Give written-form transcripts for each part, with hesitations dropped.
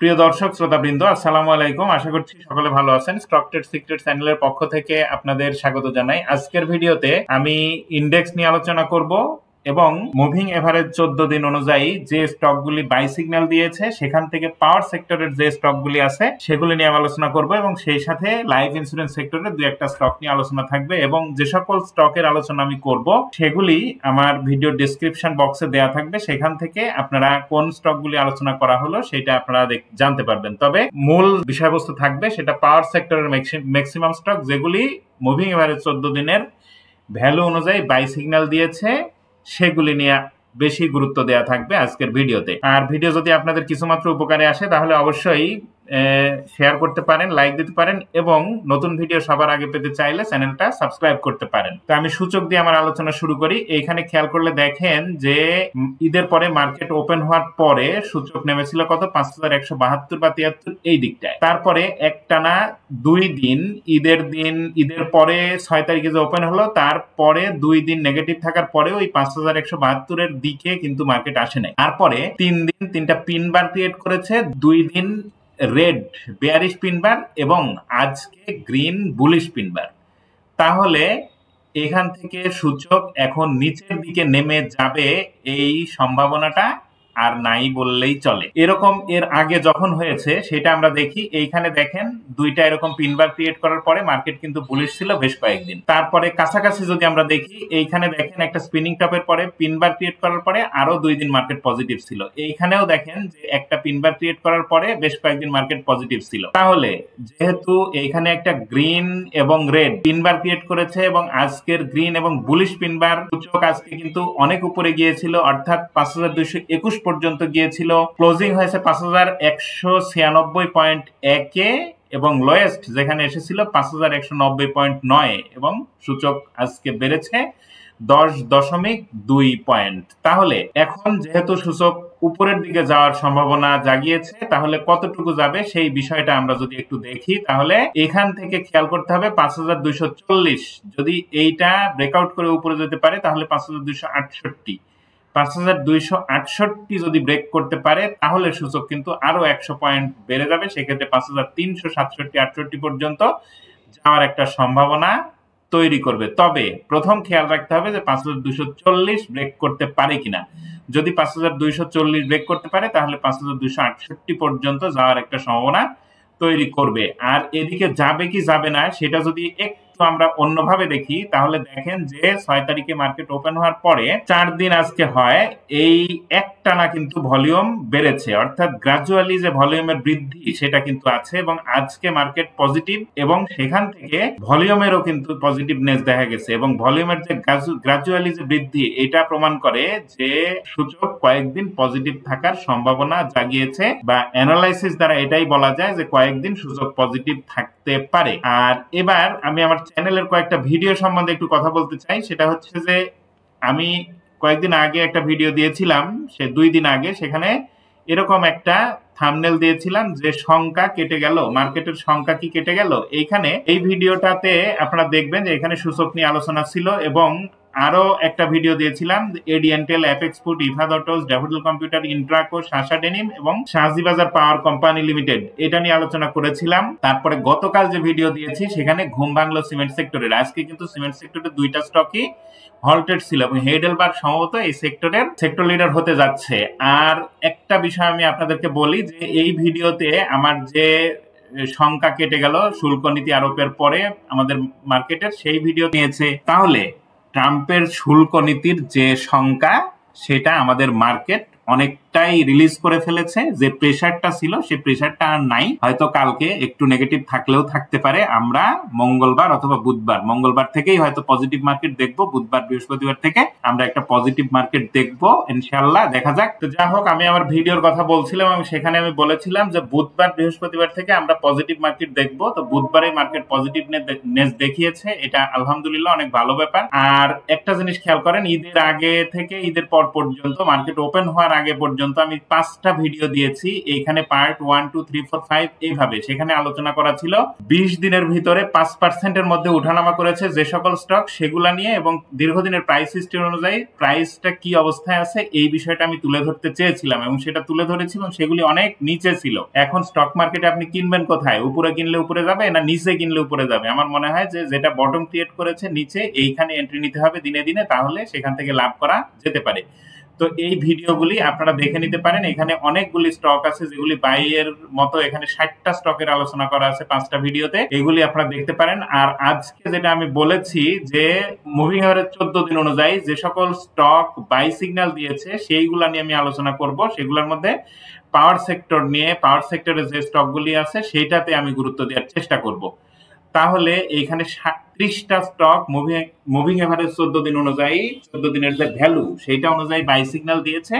প্রিয় দর্শক শ্রোতাবৃন্দ, আসসালামু আলাইকুম। আশা করছি সকলে ভালো আছেন। স্টক ট্রেড সিক্রেট চ্যানেলের পক্ষ থেকে আপনাদের স্বাগত জানাই। আজকের ভিডিওতে আমি ইন্ডেক্স নিয়ে আলোচনা করব এবং মুভিং এভারেজ 14 দিন অনুযায়ী যে স্টকগুলি বাই সিগন্যাল দিয়েছে সেখান থেকে পাওয়ার সেক্টরের যে স্টকগুলি আছে সেগুলি নিয়ে আলোচনা করব এবং সেই সাথে লাইফ ইন্স্যুরেন্স সেক্টরের দুই একটা স্টক নিয়ে আলোচনা থাকবে এবং যে সকল স্টকের আলোচনা আমি করব সেগুলি আমার ভিডিও ডেসক্রিপশন বক্সে দেওয়া থাকবে। সেখান থেকে আপনারা কোন স্টকগুলি আলোচনা করা হলো সেটা আপনারা জানতে পারবেন। তবে মূল বিষয়বস্তু থাকবে সেটা পাওয়ার সেক্টরের ম্যাক্সিমাম স্টক যেগুলি মুভিং এভারেজ 14 দিনের ভ্যালু অনুযায়ী বাই সিগন্যাল দিয়েছে সেগুলি নিয়ে বেশি গুরুত্ব দেওয়া থাকবে আজকের ভিডিওতে। আর ভিডিও যদি আপনাদের কিছুমাত্র উপকারে আসে তাহলে অবশ্যই শেয়ার করতে পারেন, লাইক দিতে পারেন এবং নতুন ভিডিও সবার আগে পেতে চাইলে চ্যানেলটা সাবস্ক্রাইব করতে পারেন। তো আমি সূচক দিয়ে আমার আলোচনা শুরু করি। এইখানে খেয়াল করলে দেখেন যে ঈদের পরে মার্কেট ওপেন হওয়ার পরে সূচক নেমেছিল কত 5172 বা 73 এই দিকটায়। তারপরে একটানা 2 দিন ঈদের পরে 6 তারিখে যে ওপেন হলো তারপরে 2 দিন নেগেটিভ থাকার পরে ওই 5172 এর দিকে কিন্তু মার্কেট আসে নাই। তারপরে 3 দিন 3টা পিন বার ক্রিয়েট করেছে, 2 দিন রেড বেয়ারিশ পিনবার এবং আজকে গ্রিন বুলিশ পিনবার। তাহলে এখান থেকে সূচক এখন নিচের দিকে নেমে যাবে এই সম্ভাবনাটা আর নাই বললেই চলে। এরকম এর আগে যখন হয়েছে সেটা আমরা দেখি। এইখানে দেখেন দুইটা এরকম পিনবার ক্রিয়েট করার পরে মার্কেট কিন্তু বুলিশ ছিল বেশ কয়েকদিন। তারপরে কাছাকাছি যদি আমরা দেখি এইখানে দেখেন একটা স্পিনিং টপের পরে পিনবার ক্রিয়েট করার পরে আরো 2 দিন মার্কেট পজিটিভ ছিল। এইখানেও দেখেন যে একটা পিনবার ক্রিয়েট করার পরে বেশ কয়েকদিন মার্কেট পজিটিভ ছিল। তাহলে যেহেতু এইখানে একটা গ্রিন এবং রেড পিনবার ক্রিয়েট করেছে এবং আজকের গ্রিন এবং বুলিশ পিনবার সূচক আজকে কিন্তু অনেক উপরে গিয়েছিল, অর্থাৎ 5221 পর্যন্ত গিয়েছিল। ক্লোজিং হয়েছে 5196.1 এবং লোয়েস্ট যেখানে এসেছিল 5190.9 এবং সূচক আজকে বেড়েছে 10.2 পয়েন্ট। তাহলে এখন যেহেতু সূচক উপরের দিকে যাওয়ার সম্ভাবনা জাগিয়েছে তাহলে কতটুকু যাবে সেই বিষয়টা আমরা যদি একটু দেখি তাহলে এখান থেকে খেয়াল করতে হবে 5240 যদি এইটা ব্রেকআউট করে উপরে যেতে পারে তাহলে 5268 যদি ব্রেক করতে পারে তাহলে সূচক কিন্তু আরো 100 পয়েন্ট বেড়ে যাবে। সেক্ষেত্রে 5367-68 পর্যন্ত যাওয়ার একটা সম্ভাবনা তৈরি করবে। তবে প্রথম খেয়াল রাখতে হবে যে 5240 ব্রেক করতে পারে কিনা। যদি 5240 ব্রেক করতে পারে তাহলে 5268 পর্যন্ত যাওয়ার একটা সম্ভাবনা তৈরি করবে। আর এদিকে যাবে কি যাবে না সেটা যদি একটু আমরা অন্যভাবে দেখি তাহলে দেখেন যে 6 তারিখে মার্কেট ওপেন হওয়ার পরে 4 দিন আজকে হয়, এই একটানা কিন্তু ভলিউম বেড়েছে, অর্থাৎ গ্রাজুয়ালি যে ভলিউমের বৃদ্ধি সেটা কিন্তু আছে এবং আজকে মার্কেট পজিটিভ এবং সেখান থেকে ভলিউমেরও কিন্তু পজিটিভনেস দেখা গেছে এবং ভলিউমের যে গ্রাজুয়ালি যে বৃদ্ধি এটা প্রমাণ করে যে সূচক কয়েকদিন পজিটিভ থাকার সম্ভাবনা জাগিয়েছে বা অ্যানালাইসিস দ্বারা এটাই বলা যায় যে কয়েকদিন সূচক পজিটিভ থাকতে পারে। আর এবার আমি আমার চ্যানেলের কয়েকটা ভিডিও সম্বন্ধে একটু কথা বলতে চাই। সেটা হচ্ছে যে আমি কয়েকদিন আগে একটা ভিডিও দিয়েছিলাম, সে 2 দিন আগে, সেখানে এরকম একটা থাম্বনেল দিয়েছিলাম যে সংখ্যা কেটে গেল, মার্কেটের সংখ্যা কি কেটে গেল। এইখানে এই ভিডিওটাতে আপনারা দেখবেন যে এখানে সূচক নিয়ে আলোচনা ছিল এবং আরো একটা ভিডিও দিয়েছিলাম এডিএনটেল, এফএক্স ফুড, ইফাদ অটোস, ড্যাফোডিল কম্পিউটার, ইন্ট্রাকো, শাসা ডেনিম এবং শাহজিবাজার পাওয়ার কোম্পানি লিমিটেড এটা নিয়ে আলোচনা করেছিলাম। তারপরে গতকাল যে ভিডিও দিয়েছি সেখানে ঘুম ভাঙলো সিমেন্ট সেক্টরের। আজকে কিন্তু সিমেন্ট সেক্টরের 2টা স্টকই হল্টেড ছিল এবং হেডেলবার্গ সম্ভবত এই সেক্টরের সেক্টর লিডার হতে যাচ্ছে। আর একটা বিষয় আমি আপনাদেরকে বলি যে এই ভিডিওতে আমার যে সংখ্যা কেটে গেল শুল্ক নীতি আরোপের পরে আমাদের মার্কেটের, সেই ভিডিও নিয়েছে। তাহলে ট্রাম্পের শুল্ক নীতির যে সংখ্যা সেটা আমাদের মার্কেট অনেকটাই রিলিজ করে ফেলেছে। যে প্রেসারটা ছিল সেই প্রেসারটা আর নাই। হয়তো কালকে একটু নেগেটিভ থাকলেও থাকতে পারে। আমরা মঙ্গলবার অথবা বুধবার, মঙ্গলবার থেকেই হয়তো পজিটিভ মার্কেট দেখবো, বুধবার বৃহস্পতিবার থেকে আমরা একটা পজিটিভ মার্কেট দেখবো ইনশাআল্লাহ, দেখা যাক। তো যা হোক, আমি আমার ভিডিওর কথা বলছিলাম এবং সেখানে আমি বলেছিলাম যে বুধবার বৃহস্পতিবার থেকে আমরা পজিটিভ মার্কেট দেখবো। তো বুধবারে মার্কেট পজিটিভনেস দেখিয়েছে, এটা আলহামদুলিল্লাহ অনেক ভালো ব্যাপার। আর একটা জিনিস খেয়াল করেন, ঈদের আগে থেকে ঈদের পর পর্যন্ত মার্কেট ওপেন হওয়ার আগে পর্যন্ত পর্যন্ত আমি 5টা ভিডিও দিয়েছি। এইখানে পার্ট 1 2 3 4 5 এইভাবে। সেখানে আলোচনা করা ছিল 20 দিনের ভিতরে 5% এর মধ্যে উঠানামা করেছে যে সকল স্টক, সেগুলা নিয়ে এবং দীর্ঘদিনের প্রাইস হিস্ট্রি অনুযায়ী প্রাইসটা কি অবস্থায় আছে এই বিষয়টা আমি তুলে ধরতে চেয়েছিলাম এবং সেটা তুলে ধরেছি এবং সেগুলি অনেক নিচে ছিল। এখন স্টক মার্কেটে আপনি কিনবেন কোথায়? উপরে কিনলে উপরে যাবে না নিচে কিনলে উপরে যাবে? আমার মনে হয় যে যেটা বটম ক্রিয়েট করেছে নিচে, এইখানে এন্ট্রি নিতে হবে দিনে দিনে, তাহলে সেখান থেকে লাভ করা যেতে পারে। তো এই ভিডিওগুলি আপনারা দেখে নিতে পারেন। এখানে অনেকগুলি স্টক আছে যেগুলি বাই এর মতো, এখানে 60টা স্টকের আলোচনা করা আছে 5টা ভিডিওতে, এগুলি আপনারা দেখতে পারেন। আর আজকে যেটা আমি বলেছি যে মুভিং এভারেজ 14 দিন অনুযায়ী যে সকল স্টক বাই সিগন্যাল দিয়েছে সেইগুলা নিয়ে আমি আলোচনা করব। সেগুলোর মধ্যে পাওয়ার সেক্টর নিয়ে, পাওয়ার সেক্টরে যে স্টকগুলি আছে সেইটাতে আমি গুরুত্ব দেওয়ার চেষ্টা করব। তাহলে এইখানে 30টা স্টক মুভিং এভারেজ 14 দিন অনুযায়ী, 14 দিনের যে ভ্যালু সেইটা অনুযায়ী বাই সিগন্যাল দিয়েছে।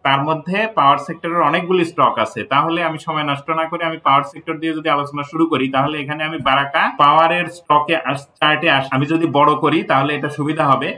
তার মধ্যে পাওয়ার সেক্টরের অনেকগুলি স্টক আছে। তাহলে আমি সময় নষ্ট না করে আমি পাওয়ার সেক্টর দিয়ে যদি আলোচনা শুরু করি, তাহলে এখানে আমি বারাকা পাওয়ারের স্টকে চার্টে আমি যদি বড় করি তাহলে এটা সুবিধা হবে।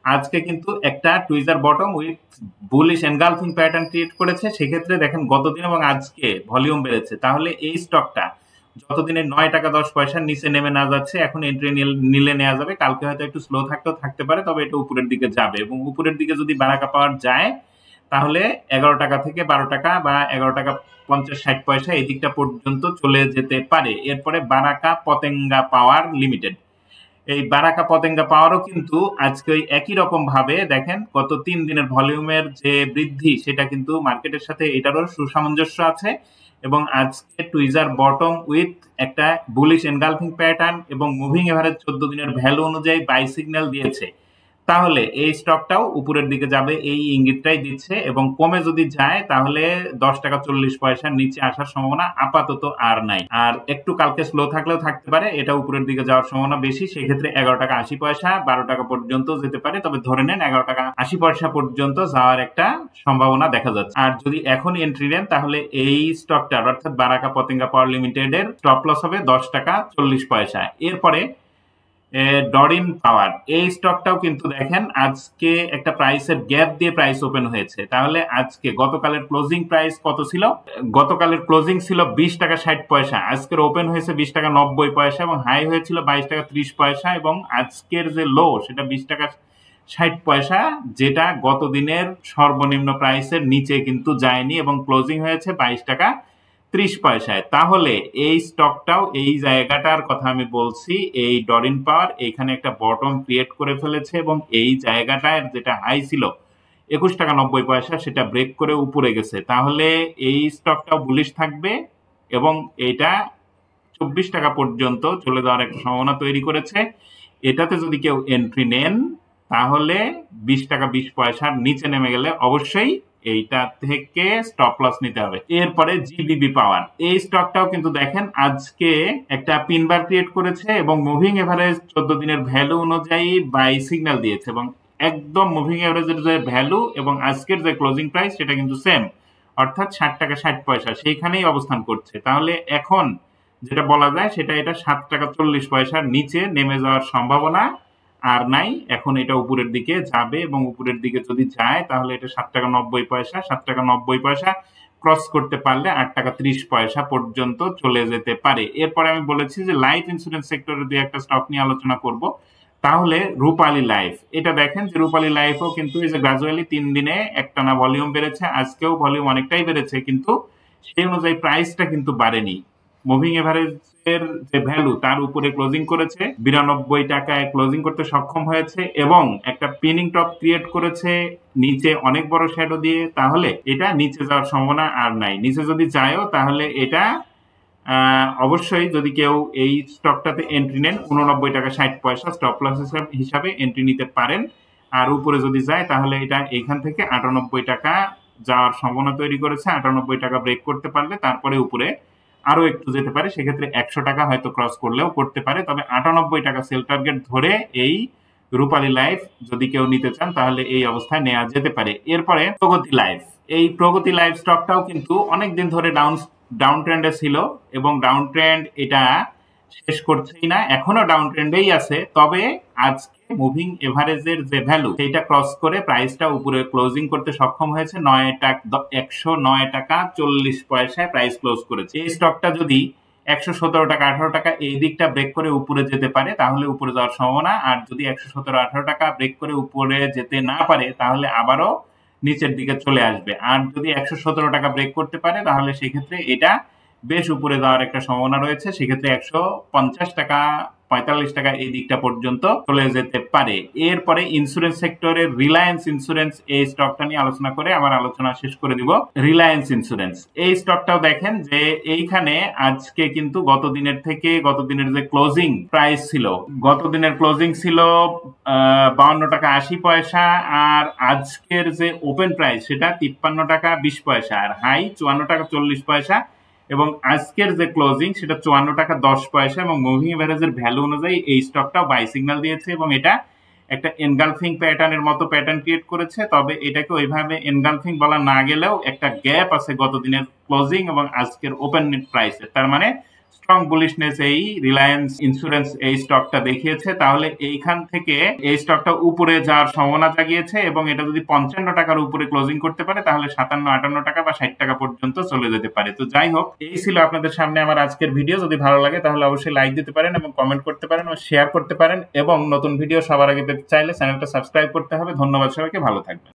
আজকে কিন্তু একটা tweezer bottom with bullish engulfing pattern create করেছে। সেক্ষেত্রে দেখেন গতদিন এবং আজকে ভলিউম বেড়েছে। তাহলে এই স্টকটা যতদিনে 9 টাকা 10 পয়সার নিচে নেমে না যাচ্ছে, এখন এন্ট্রি নিলে নেওয়া যাবে। কালকে হয়তো একটু স্লো থাকতে পারে, তবে এটা উপরের দিকে যাবে এবং উপরের দিকে যদি বারাকা পাওয়ার যায় তাহলে 11 টাকা থেকে 12 টাকা বা 11 টাকা 50-60 পয়সা এই দিকটা পর্যন্ত চলে যেতে পারে। এরপরে বারাকা পতেঙ্গা পাওয়ার লিমিটেড, এই বারাকা পতেঙ্গা পাওয়ারও কিন্তু আজকে ওই একই রকম ভাবে দেখেন গত 3 দিনের ভলিউমের যে বৃদ্ধি সেটা কিন্তু মার্কেটের সাথে এটারও সুসামঞ্জস্য আছে এবং আজকে টুইজার বটম উইথ একটা বুলিশ এনগালফিং প্যাটার্ন এবং মুভিং এভারেজ 14 দিনের ভ্যালু অনুযায়ী বাই সিগন্যাল দিয়েছে। তাহলে এই স্টকটাও উপরের দিকে যাবে এই ইঙ্গিতটাই দিচ্ছে এবং কমে যদি যায় তাহলে 10 টাকা 40 পয়সার নিচে আসার সম্ভাবনা আপাতত আর নাই। আর একটু কালকে স্লো থাকলেও থাকতে পারে, এটা উপরের দিকে যাওয়ার সম্ভাবনা বেশি। সেক্ষেত্রে 11 টাকা 80 পয়সা 12 টাকা পর্যন্ত যেতে পারে, তবে ধরে নেন 11 টাকা 80 পয়সা পর্যন্ত যাওয়ার একটা সম্ভাবনা দেখা যাচ্ছে। আর যদি এখন এন্ট্রি নেন তাহলে এই স্টকটার অর্থাৎ বারাকা পতেঙ্গা পাওয়ার লিমিটেডের স্টপ লস হবে 10 টাকা 40 পয়সা। এরপরে ডরিন পাওয়ার, এই স্টকটাও কিন্তু দেখেন আজকে একটা প্রাইসের গ্যাপ দিয়ে প্রাইস ওপেন হয়েছে। তাহলে আজকে গতকালের ক্লোজিং প্রাইস কত ছিল? গতকালের ক্লোজিং ছিল 20 টাকা 60 পয়সা, আজকের ওপেন হয়েছে 20 টাকা 90 পয়সা এবং হাই হয়েছিল 22 টাকা 30 পয়সা এবং আজকের যে লো সেটা 20 টাকা 60 পয়সা, যেটা গত দিনের সর্বনিম্ন প্রাইসের নিচে কিন্তু যায়নি এবং ক্লোজিং হয়েছে 22 টাকা 30 পয়সায়। তাহলে এই স্টকটাও এই জায়গাটার কথা আমি বলছি, এই ডরিন পাওয়ার এইখানে একটা বটম ক্রিয়েট করে ফেলেছে এবং এই জায়গাটায় যেটা হাই ছিল 21 টাকা 90 পয়সা সেটা ব্রেক করে উপরে গেছে। তাহলে এই স্টকটাও বুলিশ থাকবে এবং এটা 24 টাকা পর্যন্ত চলে যাওয়ার একটা সম্ভাবনা তৈরি করেছে। এটাতে যদি কেউ এন্ট্রি নেন তাহলে 20 টাকা 20 পয়সার নিচে নেমে গেলে অবশ্যই এইটা থেকে স্টপ লস নিতে হবে। এরপরে জিবিবি পাওয়ার, এই স্টকটাও কিন্তু দেখেন আজকে একটা পিনবার ক্রিয়েট করেছে এবং মুভিং এভারেজ 14 দিনের ভ্যালু অনুযায়ী বাই সিগন্যাল দিয়েছে এবং একদম মুভিং এভারেজের যে ভ্যালু এবং আজকের যে ক্লোজিং প্রাইস সেটা কিন্তু সেম, অর্থাৎ 60 টাকা 60 পয়সা সেইখানেই অবস্থান করছে। তাহলে এখন যেটা বলা যায় সেটা এটা 7 টাকা 40 পয়সার নিচে নেমে যাওয়ার সম্ভাবনা আর নাই। এখন এটা উপরের দিকে যাবে এবং উপরের দিকে যদি যায় তাহলে এটা 7 টাকা 90 পয়সা, 7 টাকা 90 পয়সা ক্রস করতে পারলে 8 টাকা 30 পয়সা পর্যন্ত চলে যেতে পারে। এরপরে আমি বলেছি যে লাইফ ইন্স্যুরেন্স সেক্টরে দিয়ে একটা স্টক নিয়ে আলোচনা করব। তাহলে রূপালী লাইফ, এটা দেখেন যে রূপালী লাইফও কিন্তু এই যে গ্রাজুয়ালি 3 দিনে একটানা ভলিউম বেড়েছে, আজকেও ভলিউম অনেকটাই বেড়েছে কিন্তু সেই অনুযায়ী প্রাইসটা কিন্তু বাড়েনি। মুভিং এভারেজের যে ভ্যালু তার উপরে ক্লোজিং করেছে, 92 টাকায় ক্লোজিং করতে সক্ষম হয়েছে এবং একটা পিনিং টপ ক্রিয়েট করেছে নিচে অনেক বড় শ্যাডো দিয়ে। তাহলে এটা নিচে যাওয়ার সম্ভাবনা আর নাই। নিচে যদি যায়ও তাহলে এটা অবশ্যই যদি কেউ এই স্টকটাতে এন্ট্রি নেন 89 টাকা 60 পয়সা স্টপ লস হিসাবে এন্ট্রি নিতে পারেন। আর উপরে যদি যায় তাহলে এটা এখান থেকে 98 টাকা যাওয়ার সম্ভাবনা তৈরি করেছে। 98 টাকা ব্রেক করতে পারলে তারপরে উপরে আরো একটু যেতে পারে, সেক্ষেত্রে 100 টাকা হয়তো ক্রস করলেও করতে পারে। তবে 98 টাকা সেল টার্গেট ধরে এই রূপালী লাইফ যদি কেউ নিতে চান তাহলে এই অবস্থায় নেওয়া যেতে পারে। এরপরে প্রগতি লাইফ, এই প্রগতি লাইফ স্টকটাও কিন্তু অনেকদিন ধরে ডাউন ট্রেন্ডে ছিল এবং ডাউন ট্রেন্ড এটা শেষ করছেই না, এখনো ডাউন ট্রেন্ডেই আছে। তবে আজকে মুভিং এভারেজের যে ভ্যালু সেইটা ক্রস করে প্রাইসটা উপরে ক্লোজিং করতে সক্ষম হয়েছে 109 টাকা 40 পয়সায় প্রাইস ক্লোজ করেছে। এই স্টকটা যদি 117 টাকা 18 টাকা এই দিকটা ব্রেক করে উপরে যেতে পারে তাহলে উপরে যাওয়ার সম্ভাবনা, আর যদি 117-18 টাকা ব্রেক করে উপরে যেতে না পারে তাহলে আবারও নিচের দিকে চলে আসবে। আর যদি 117 টাকা ব্রেক করতে পারে তাহলে সেক্ষেত্রে এটা বেশ উপরে যাওয়ার একটা সম্ভাবনা রয়েছে, সেক্ষেত্রে 150 টাকা 45 টাকা এই দিকটা পর্যন্ত চলে যেতে পারে। এরপরে ইন্স্যুরেন্স সেক্টরের রিলায়েন্স ইন্স্যুরেন্স এই স্টকটা নিয়ে আলোচনা করে আমার আলোচনা শেষ করে দিব। রিলায়েন্স ইন্স্যুরেন্স এই স্টকটাও দেখেন যে এইখানে আজকে কিন্তু গত দিনের যে ক্লোজিং প্রাইস ছিল, গত দিনের ক্লোজিং ছিল 52 টাকা 80 পয়সা, আর আজকের যে ওপেন প্রাইস সেটা 53 টাকা 20 পয়সা, আর হাই 54 টাকা 40 পয়সা, এবং আজকের যে ক্লোজিং সেটা 54 টাকা 10 পয়সা, এবং মুভিং এভারেজের ভ্যালু অনুযায়ী এই স্টকটাও বাই সিগন্যাল দিয়েছে এবং এটা একটা এনগালফিং প্যাটার্নের মতো প্যাটার্ন ক্রিয়েট করেছে। তবে এটাকে ওইভাবে এনগালফিং বলা না গেলেও একটা গ্যাপ আছে গত দিনের ক্লোজিং এবং আজকের ওপেন প্রাইসের, তার মানে স্ট্রং বুলিশনেস এই রিলায়েন্স ইন্স্যুরেন্স এই স্টকটা দেখিয়েছে। তাহলে এইখান থেকে এই স্টকটা উপরে যাওয়ার সম্ভাবনা জাগিয়েছে এবং এটা যদি 55 টাকার উপরে ক্লোজিং করতে পারে তাহলে 57-58 টাকা বা 60 টাকা পর্যন্ত চলে যেতে পারে। তো যাই হোক, এই ছিল আপনাদের সামনে আমার আজকের ভিডিও। যদি ভালো লাগে তাহলে অবশ্যই লাইক দিতে পারেন এবং কমেন্ট করতে পারেন ও শেয়ার করতে পারেন, এবং নতুন ভিডিও সবার আগে পেতে চাইলে চ্যানেলটা সাবস্ক্রাইব করতে হবে। ধন্যবাদ সবাইকে, ভালো থাকবেন।